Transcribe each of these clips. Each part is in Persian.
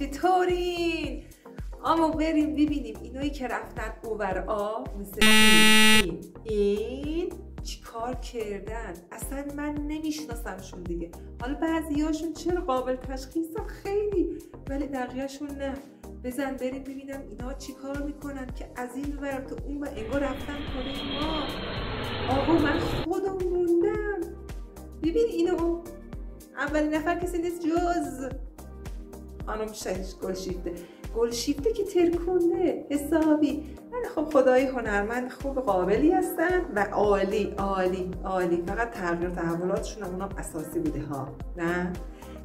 چطورین؟ اما بریم ببینیم اینایی که رفتن اوورا مثل این چی کار کردن. اصلا من نمیشناسمشون دیگه. حالا بعضیاشون چرا قابل تشخیصن خیلی، ولی بقیهشون نه. بزن بریم ببینم اینا چی کار میکنن که از این ببرم تا اون و انگار رفتن کاره ما. آقا من خودم موندم. ببین اینو اولین نفر کسی نیست جز خانم گلشیفته که ترکونده حسابی. ولی خب خدای هنرمند خوب قابلی هستن و عالی عالی عالی. فقط تغییر تحولاتشون هم اونم اساسی بوده ها. نه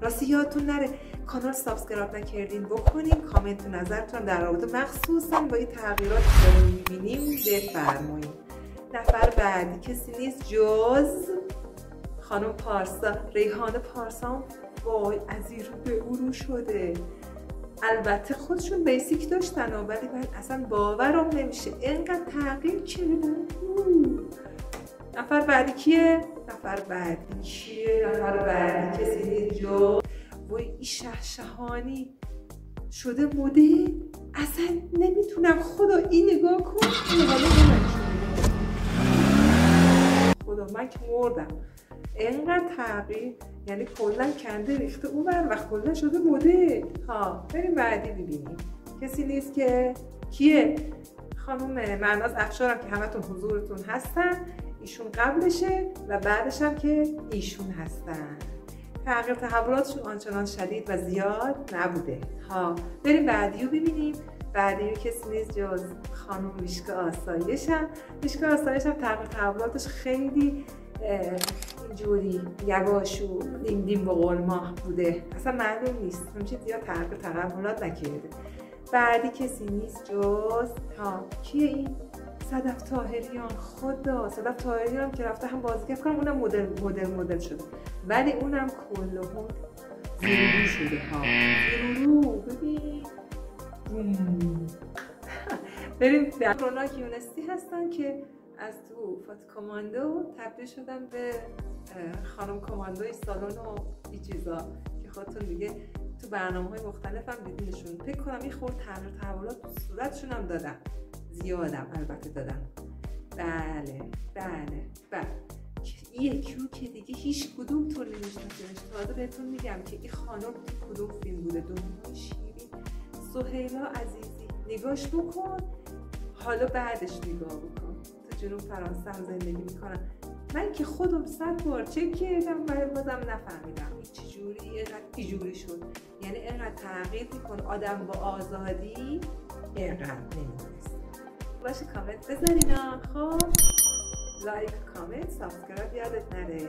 راستی یادتون نره کانال سابسکرایب نکردین بکنین، کامنت و نظرتون در رابطه مخصوصا با این تغییرات که داریم میبینیم بفرمایید. نفر بعدی کسی نیست جز خانم پارسا، ریحانه پارسا. وای از این رو به اون شده. البته خودشون بیسیک داشتن ولی من اصلا باورم نمیشه اینقدر تغییر کردن. نفر بعدی کیه؟ نفر بعدی کسی نیست جز وای این شهشهانی شده مدل. اصلا نمیتونم خدا این نگاه کن. خدا من که مردم. اینقدر تغییر یعنی کلا کنده ریخته اونور و کلا شده مدل. ها بریم بعدی ببینیم. کسی نیست که کیه؟ خانم معناز افشارم که همتون حضورتون هستن. ایشون قبلشه و بعدش هم که ایشون هستن. تغییر تحولاتشون آنچنان شدید و زیاد نبوده. ها بریم بعدیو ببینیم. بعدی کسی نیست جز خانم میشک آسایشم. میشک آسایشم تغییر تحولاتش خیلی اینجوری یواشو دیم با قول ماه بوده. اصلا معلوم نیست همچه زیاد تغییر تحولات نکرده. بعدی کسی نیست جز کیه این؟ صدف طاهریان. خدا صدف طاهریان که رفته هم بازیگر کنم اونم مدل شده ولی اونم کلهم زیرو شده ها. زیرو ببین. بریم روناک یونستی هستن که از تو فات کماندو تبدیل شدن به خانم کماندوی سالن و این چیزا که خودتون دیگه تو برنامه‌های مختلف هم دیدینشون. فکر کنم این خورد تغییر تحولات تو صورتشون هم دادن. زیادم البته دادن. بله این کیو که دیگه هیچ کدوم طور نمیشناسیمش. تازه بهتون میگم که این خانم تو کدوم فیلم بوده. دنیای شیرین. سهیلا عزیزی نگاش بکن. حالا بعدش نگاه بکن. تو جنوب فرانسه هم زندگی میکنم. من که خودم 100 بار چک کردم و بازم نفهمیدم این چجوری اینقدر شد. یعنی اینقدر تغییر میکنه آدم با آزادی. اینقدر نمیدونست. باشه کامنت بذارینا. خب لایک، کامنت، سابسکرایب یادت نره.